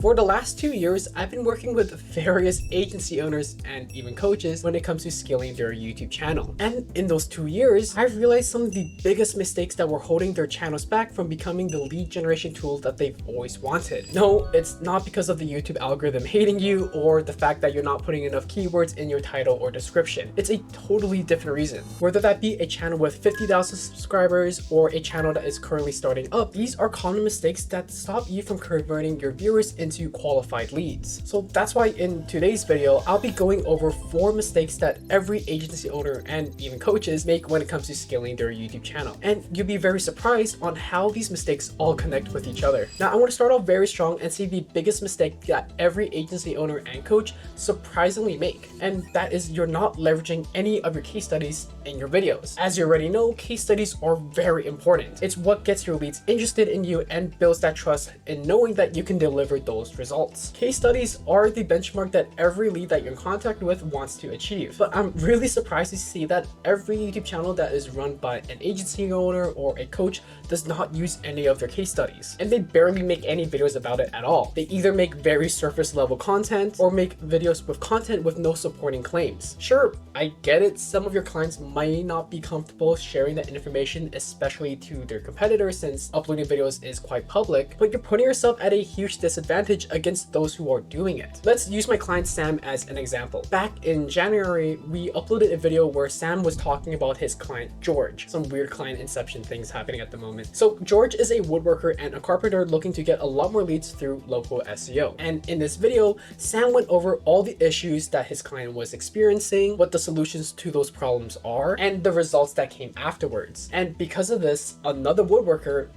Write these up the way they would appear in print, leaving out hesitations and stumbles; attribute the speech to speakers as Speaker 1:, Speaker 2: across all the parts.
Speaker 1: For the last 2 years, I've been working with various agency owners and even coaches when it comes to scaling their YouTube channel. And in those 2 years, I've realized some of the biggest mistakes that were holding their channels back from becoming the lead generation tool that they've always wanted. No, it's not because of the YouTube algorithm hating you or the fact that you're not putting enough keywords in your title or description. It's a totally different reason. Whether that be a channel with 50,000 subscribers or a channel that is currently starting up, these are common mistakes that stop you from converting your viewers into qualified leads. So that's why in today's video, I'll be going over 4 mistakes that every agency owner and even coaches make when it comes to scaling their YouTube channel. And you'll be very surprised on how these mistakes all connect with each other. Now, I want to start off very strong and see the biggest mistake that every agency owner and coach surprisingly make. And that is you're not leveraging any of your case studies in your videos. As you already know, case studies are very important. It's what gets your leads interested in you and builds that trust in knowing that you can deliver those results. Case studies are the benchmark that every lead that you're in contact with wants to achieve. But I'm really surprised to see that every YouTube channel that is run by an agency owner or a coach does not use any of their case studies. And they barely make any videos about it at all. They either make very surface level content or make videos with content with no supporting claims. Sure, I get it. Some of your clients might not be comfortable sharing that information, especially to their competitors, since uploading videos is quite public, but you're putting yourself at a huge disadvantage against those who are doing it. Let's use my client Sam as an example. Back in January, we uploaded a video where Sam was talking about his client George. Some weird client inception things happening at the moment. So George is a woodworker and a carpenter looking to get a lot more leads through local SEO. And in this video, Sam went over all the issues that his client was experiencing, what the solutions to those problems are, and the results that came afterwards. And because of this, another woodworker,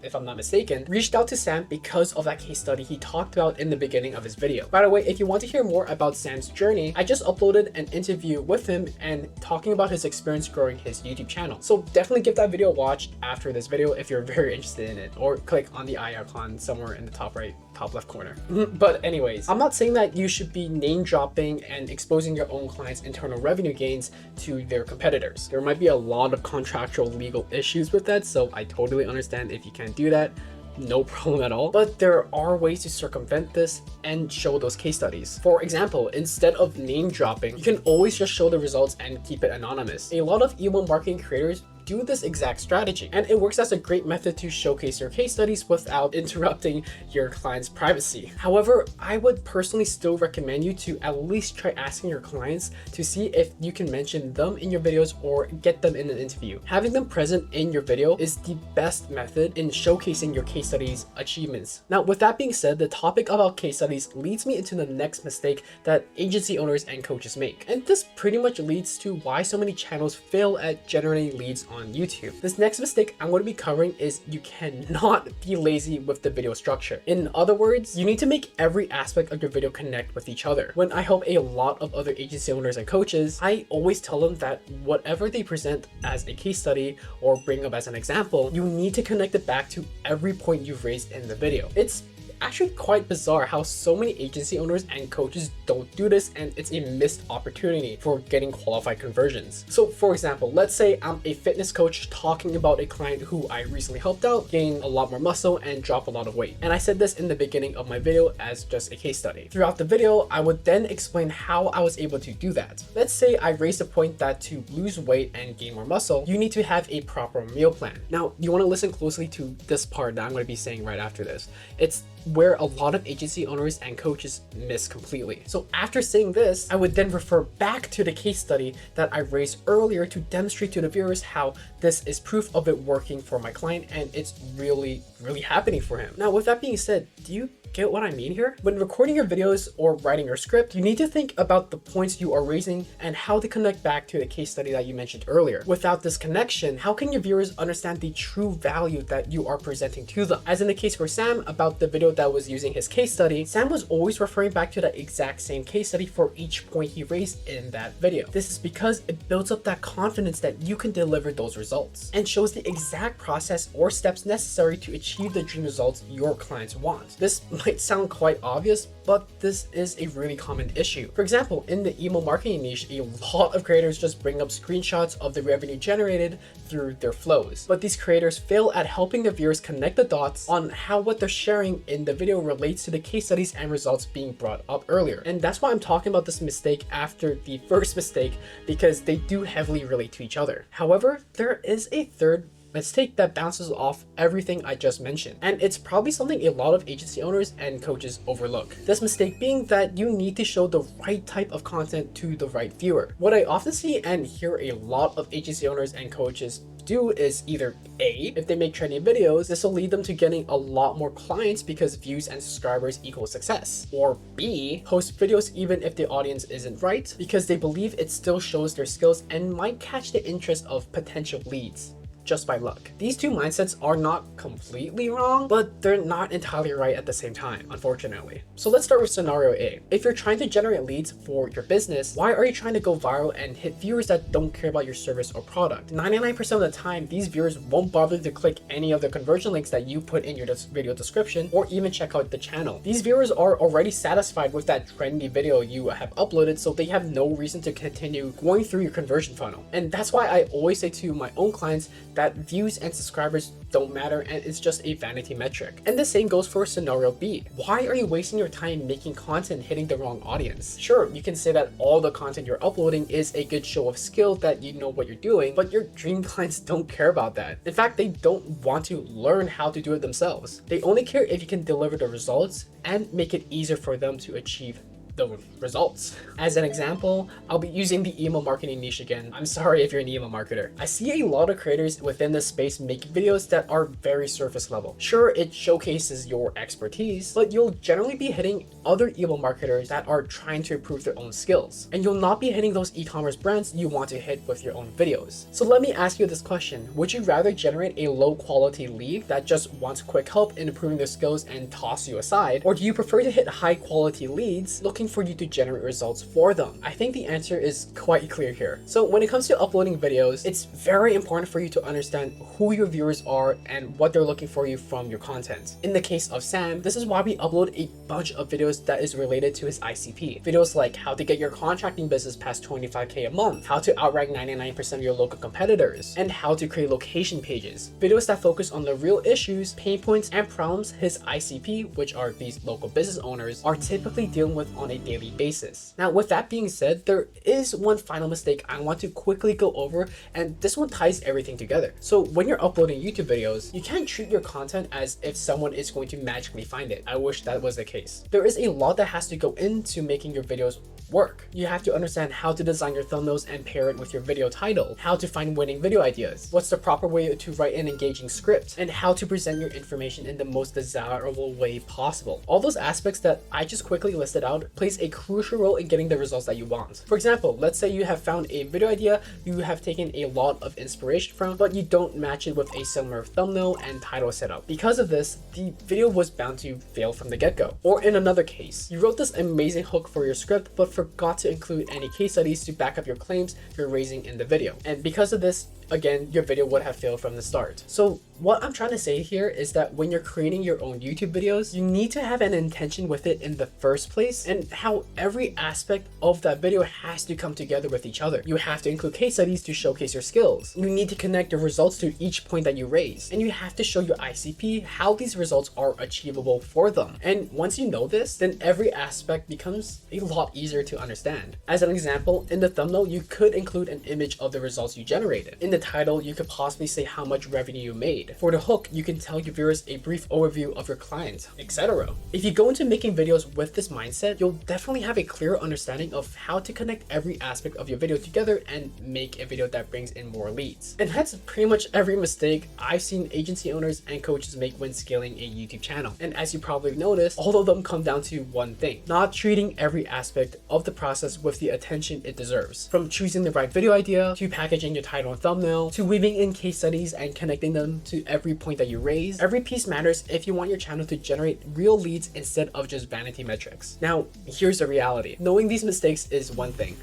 Speaker 1: if I'm not mistaken, reached out to Sam because of that case study he talked about in the beginning of his video. By the way, if you want to hear more about Sam's journey, I just uploaded an interview with him and talking about his experience growing his YouTube channel. So definitely give that video a watch after this video if you're very interested in it, or click on the eye icon somewhere in the top right, top left corner. But anyways, I'm not saying that you should be name dropping and exposing your own clients' internal revenue gains to their competitors. There might be a lot of contractual legal issues with that, so I totally understand if you can't do that. No problem at all. But there are ways to circumvent this and show those case studies. For example, instead of name dropping, you can always just show the results and keep it anonymous. A lot of email marketing creators do this exact strategy, and it works as a great method to showcase your case studies without interrupting your client's privacy. However, I would personally still recommend you to at least try asking your clients to see if you can mention them in your videos or get them in an interview. Having them present in your video is the best method in showcasing your case studies achievements. Now, with that being said, the topic about case studies leads me into the next mistake that agency owners and coaches make. And this pretty much leads to why so many channels fail at generating leads on YouTube. This next mistake I'm going to be covering is you cannot be lazy with the video structure. In other words, you need to make every aspect of your video connect with each other. When I help a lot of other agency owners and coaches, I always tell them that whatever they present as a case study or bring up as an example, you need to connect it back to every point you've raised in the video. It's actually quite bizarre how so many agency owners and coaches don't do this, and it's a missed opportunity for getting qualified conversions. So for example, let's say I'm a fitness coach talking about a client who I recently helped out gain a lot more muscle and drop a lot of weight. And I said this in the beginning of my video as just a case study. Throughout the video, I would then explain how I was able to do that. Let's say I raised the point that to lose weight and gain more muscle, you need to have a proper meal plan. Now, you want to listen closely to this part that I'm going to be saying right after this. It's where a lot of agency owners and coaches miss completely. So after saying this, I would then refer back to the case study that I raised earlier to demonstrate to the viewers how this is proof of it working for my client and it's really happening for him. Now, with that being said, do you get what I mean here? When recording your videos or writing your script, you need to think about the points you are raising and how they connect back to the case study that you mentioned earlier. Without this connection, how can your viewers understand the true value that you are presenting to them? As in the case for Sam about the video that was using his case study, Sam was always referring back to that exact same case study for each point he raised in that video. This is because it builds up that confidence that you can deliver those results and shows the exact process or steps necessary to achieve the dream results your clients want. This might sound quite obvious, but this is a really common issue. For example, in the email marketing niche, a lot of creators just bring up screenshots of the revenue generated through their flows. But these creators fail at helping the viewers connect the dots on how what they're sharing in the video relates to the case studies and results being brought up earlier. And that's why I'm talking about this mistake after the first mistake, because they do heavily relate to each other. However, there is a third mistake that bounces off everything I just mentioned, and it's probably something a lot of agency owners and coaches overlook. This mistake being that you need to show the right type of content to the right viewer. What I often see and hear a lot of agency owners and coaches do is either A, if they make trending videos, this will lead them to getting a lot more clients because views and subscribers equal success, or B, post videos even if the audience isn't right because they believe it still shows their skills and might catch the interest of potential leads just by luck. These two mindsets are not completely wrong, but they're not entirely right at the same time, unfortunately. So let's start with scenario A. If you're trying to generate leads for your business, why are you trying to go viral and hit viewers that don't care about your service or product? 99% of the time, these viewers won't bother to click any of the conversion links that you put in your video description or even check out the channel. These viewers are already satisfied with that trendy video you have uploaded, so they have no reason to continue going through your conversion funnel. And that's why I always say to my own clients that views and subscribers don't matter and it's just a vanity metric. And the same goes for scenario B. Why are you wasting your time making content hitting the wrong audience? Sure, you can say that all the content you're uploading is a good show of skill that you know what you're doing, but your dream clients don't care about that. In fact, they don't want to learn how to do it themselves. They only care if you can deliver the results and make it easier for them to achieve the results. As an example, I'll be using the email marketing niche again. I'm sorry if you're an email marketer. I see a lot of creators within this space making videos that are very surface level. Sure, it showcases your expertise, but you'll generally be hitting other email marketers that are trying to improve their own skills. And you'll not be hitting those e-commerce brands you want to hit with your own videos. So let me ask you this question. Would you rather generate a low quality lead that just wants quick help in improving their skills and toss you aside? Or do you prefer to hit high quality leads looking for you to generate results for them? I think the answer is quite clear here. So when it comes to uploading videos, it's very important for you to understand who your viewers are and what they're looking for you from your content. In the case of Sam, this is why we upload a bunch of videos that is related to his ICP. Videos like how to get your contracting business past 25K a month, how to outrank 99% of your local competitors, and how to create location pages. Videos that focus on the real issues, pain points, and problems his ICP, which are these local business owners, are typically dealing with on a daily basis. Now, with that being said, there is one final mistake I want to quickly go over, and this one ties everything together. So when you're uploading YouTube videos, you can't treat your content as if someone is going to magically find it. I wish that was the case. There is a lot that has to go into making your videos work. You have to understand how to design your thumbnails and pair it with your video title, how to find winning video ideas, what's the proper way to write an engaging script, and how to present your information in the most desirable way possible. All those aspects that I just quickly listed out plays a crucial role in getting the results that you want. For example, let's say you have found a video idea you have taken a lot of inspiration from, but you don't match it with a similar thumbnail and title setup. Because of this, the video was bound to fail from the get-go. Or in another case, you wrote this amazing hook for your script, but forgot to include any case studies to back up your claims you're raising in the video. And because of this, again, your video would have failed from the start. So what I'm trying to say here is that when you're creating your own YouTube videos, you need to have an intention with it in the first place, and how every aspect of that video has to come together with each other. You have to include case studies to showcase your skills. You need to connect your results to each point that you raise, and you have to show your ICP how these results are achievable for them. And once you know this, then every aspect becomes a lot easier to understand. As an example, in the thumbnail, you could include an image of the results you generated. In the title, you could possibly say how much revenue you made. For the hook, you can tell your viewers a brief overview of your client, etc. If you go into making videos with this mindset, you'll definitely have a clear understanding of how to connect every aspect of your video together and make a video that brings in more leads. And that's pretty much every mistake I've seen agency owners and coaches make when scaling a YouTube channel. And as you probably noticed, all of them come down to one thing: not treating every aspect of the process with the attention it deserves. From choosing the right video idea, to packaging your title and thumbnail, to weaving in case studies and connecting them to every point that you raise. Every piece matters if you want your channel to generate real leads instead of just vanity metrics. Now, here's the reality. Knowing these mistakes is one thing.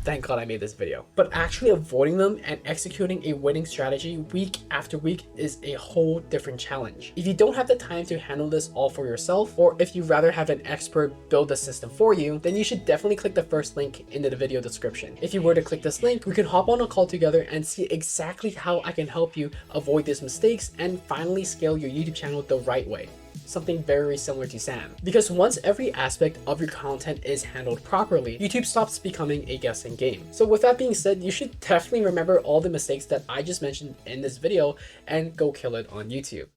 Speaker 1: thank God I made this video. But actually avoiding them and executing a winning strategy week after week is a whole different challenge. If you don't have the time to handle this all for yourself, or if you'd rather have an expert build the system for you, then you should definitely click the first link in the video description. If you were to click this link, we can hop on a call together and see exactly how I can help you avoid these mistakes and finally scale your YouTube channel the right way. Something very similar to Sam. Because once every aspect of your content is handled properly, YouTube stops becoming a guessing game. So with that being said, you should definitely remember all the mistakes that I just mentioned in this video and go kill it on YouTube.